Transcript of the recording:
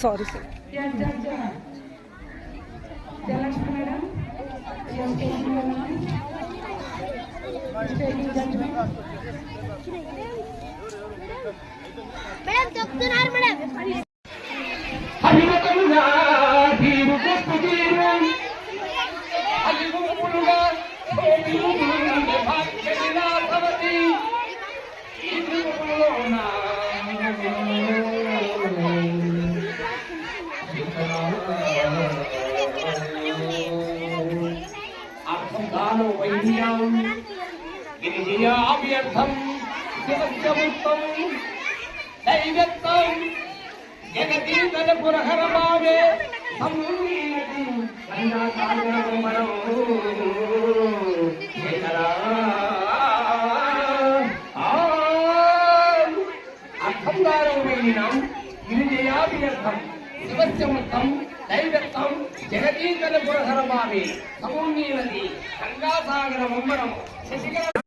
Sorry sir. Madam చెప్తున్నారు madam. గిరిజయాభ్యర్థం శివస్యముక్తం దైవత్వం జగదీతల పురహరమావే సంమీనతి గంగాసాగరమరో అర్థం దారమైనాం గిరిజయాభ్యర్థం శివస్యముక్తం దైవత్వం జగదీతల పురహరమావే సమూన్నీనది గంగాసాగరమరో శశికర